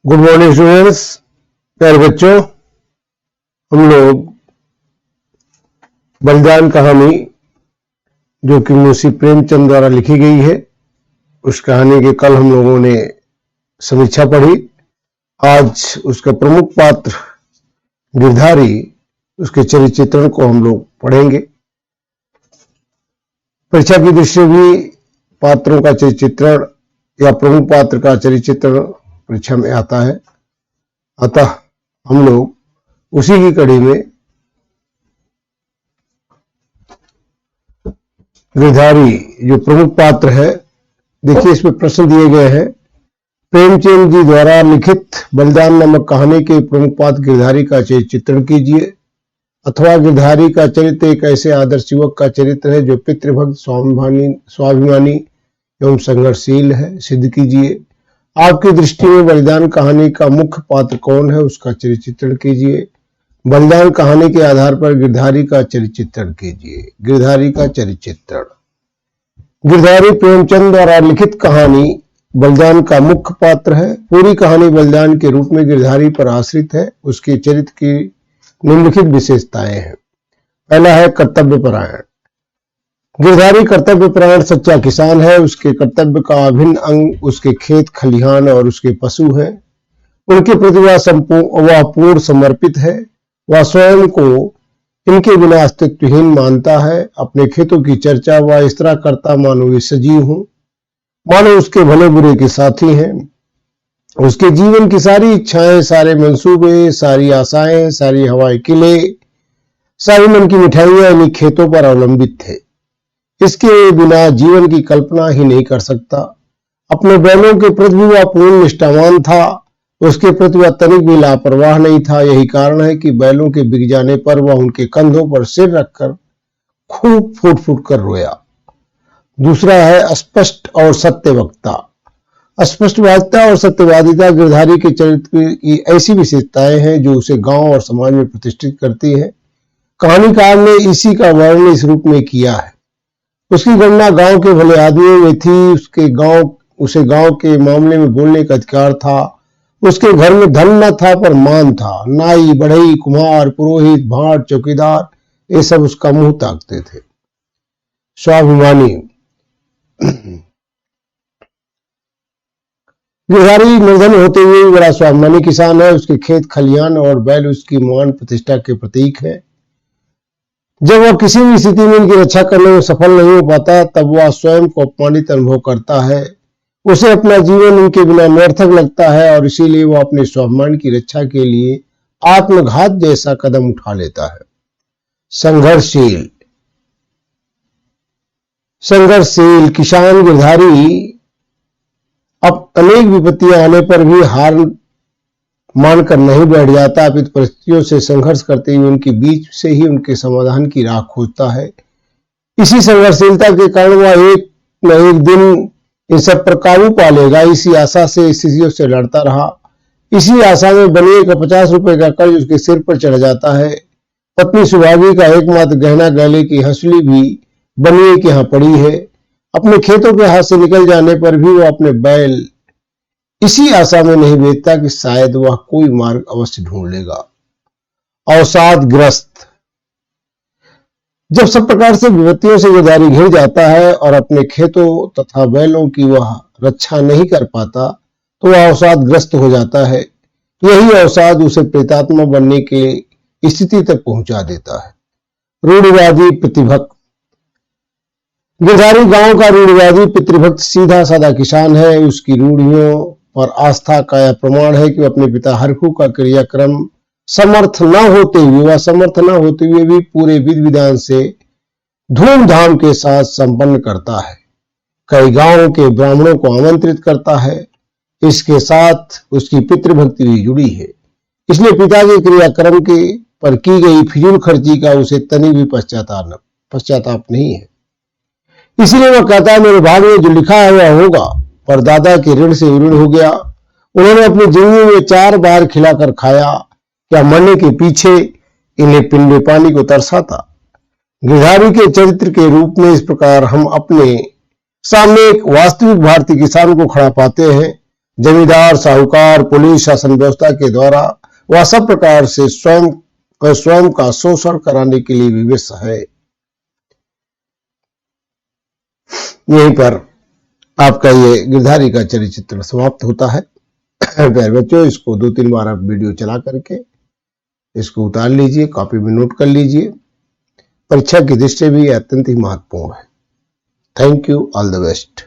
Good morning students, प्यारे बच्चों। हम लोग बलिदान कहानी जो कि मुंशी प्रेमचंद द्वारा लिखी गई है, उस कहानी के कल हम लोगों ने समीक्षा पढ़ी। आज उसका प्रमुख पात्र गिरधारी, उसके चरित्र चित्रण को हम लोग पढ़ेंगे। परीक्षा की दृष्टि भी पात्रों का चरित्र चित्रण या प्रमुख पात्र का चरित्र चित्रण परीक्षा में आता है। अतः हम लोग उसी की कड़ी में गिरधारी जो प्रमुख पात्र है, देखिए इसमें प्रश्न दिए गए हैं। प्रेमचंद जी द्वारा लिखित बलिदान नामक कहानी के प्रमुख पात्र गिरधारी का चरित्र चित्रण कीजिए, अथवा गिरधारी का चरित्र एक ऐसे आदर्श युवक का चरित्र है जो पितृभक्त, स्वाभिमानी एवं संघर्षशील है, सिद्ध कीजिए। आपकी दृष्टि में बलिदान कहानी का मुख्य पात्र कौन है, उसका चरित्र चित्रण कीजिए। बलिदान कहानी के आधार पर गिरधारी का चरित्र चित्रण कीजिए। गिरधारी का चरित्र चित्रण। गिरधारी प्रेमचंद द्वारा लिखित कहानी बलिदान का मुख्य पात्र है। पूरी कहानी बलिदान के रूप में गिरधारी पर आश्रित है। उसके चरित्र की निम्नलिखित विशेषताएं हैं। पहला है कर्तव्यपरायण। गिरधारी कर्तव्यपरायण सच्चा किसान है। उसके कर्तव्य का अभिन्न अंग उसके खेत खलिहान और उसके पशु हैं। उनके प्रति वह पूर्ण समर्पित है। वह स्वयं को इनके बिना अस्तित्वहीन मानता है। अपने खेतों की चर्चा वह इस तरह करता मानो वे सजीव हों, मानो उसके भले बुरे के साथी हैं। उसके जीवन की सारी इच्छाएं, सारे मंसूबे, सारी आशाएं, सारी हवाई किले, सारी मन की मिठाइयां इन्हीं खेतों पर अवलंबित थे। इसके बिना जीवन की कल्पना ही नहीं कर सकता। अपने बैलों के प्रति वह पूर्ण निष्ठावान था। उसके प्रति वह तनिक भी लापरवाह नहीं था। यही कारण है कि बैलों के बिक जाने पर वह उनके कंधों पर सिर रखकर खूब फूट फूट कर रोया। दूसरा है अस्पष्ट और सत्यवक्ता। अस्पष्टवादिता और सत्यवादिता गिरधारी के चरित्र की ऐसी विशेषताएं हैं जो उसे गांव और समाज में प्रतिष्ठित करती है। कहानीकार ने इसी का वर्णन इस रूप में किया है। उसकी गणना गांव के भले आदमियों में थी। उसे गांव के मामले में बोलने का अधिकार था। उसके घर में धन न था पर मान था। नाई, बढ़ई, कुम्हार, पुरोहित, भाट, चौकीदार, ये सब उसका मुंह ताकते थे। स्वाभिमानी। गिरधारी निर्धन होते हुए बड़ा स्वाभिमानी किसान है। उसके खेत खलिहान और बैल उसकी मान प्रतिष्ठा के प्रतीक है। जब वह किसी भी स्थिति में इनकी रक्षा करने में सफल नहीं हो पाता, तब वह स्वयं को अपमानित अनुभव करता है। उसे अपना जीवन इनके बिना निरर्थक लगता है और इसीलिए वह अपने स्वाभिमान की रक्षा के लिए आत्मघात जैसा कदम उठा लेता है। संघर्षशील। संघर्षशील किसान गिरधारी अब अनेक विपत्तियां आने पर भी हार मानकर नहीं बैठ जाता, अपितु परिस्थितियों से संघर्ष करते हुए उनके बीच से ही उनके समाधान की राह खोजता है। इसी संघर्षशीलता के कारण वह एक न एक दिन इन सब पर काबू पा लेगा। इसी आशा से स्थितियों से लड़ता रहा। इसी आशा में बनिए का 50 रुपए का कर्ज उसके सिर पर चढ़ जाता है। पत्नी सुभागी का एकमात्र गहना गले की हंसली भी बनिए के यहाँ पड़ी है। अपने खेतों के हाथ से निकल जाने पर भी वह अपने बैल इसी आशा में नहीं बेचता कि शायद वह कोई मार्ग अवश्य ढूंढ लेगा। अवसादग्रस्त। जब सब प्रकार से विपत्तियों से गिरधारी घिर जाता है और अपने खेतों तथा बैलों की वह रक्षा नहीं कर पाता, तो वह अवसादग्रस्त हो जाता है। यही अवसाद उसे प्रेतात्मा बनने की स्थिति तक पहुंचा देता है। रूढ़िवादी प्रतिभक्त। गिरधारी गांव का रूढ़िवादी पितृभक्त सीधा साधा किसान है। उसकी रूढ़ियों पर आस्था का यह प्रमाण है कि वह अपने पिता हरखू का क्रियाक्रम समर्थ न होते हुए भी पूरे विधि विधान से धूमधाम के साथ संपन्न करता है। कई गांवों के ब्राह्मणों को आमंत्रित करता है। इसके साथ उसकी पितृभक्ति भी जुड़ी है। इसलिए पिता के क्रियाक्रम के पर की गई फिजूल खर्ची का उसे तनिक भी पश्चाताप नहीं है। इसीलिए वह कहता है, मेरे भाग में जो लिखा है वह होगा। पर दादा के ऋण से ऋण हो गया। उन्होंने अपनी जिंदगी में 4 बार खिलाकर खाया। क्या मरने के पीछे इन्हें पिंडे पानी को तरसा था। गिरधारी के चरित्र के रूप में इस प्रकार हम अपने सामने एक वास्तविक भारतीय किसान को खड़ा पाते हैं, जमींदार, साहूकार, पुलिस, शासन व्यवस्था के द्वारा वह सब प्रकार से स्वयं का शोषण कराने के लिए विवश है। यहीं पर आपका ये गिरधारी का चरित्र समाप्त होता है। प्यारे बच्चों, इसको 2-3 बार आप वीडियो चला करके इसको उतार लीजिए, कॉपी में नोट कर लीजिए। परीक्षा की दृष्टि भी अत्यंत ही महत्वपूर्ण है। Thank you, all the best.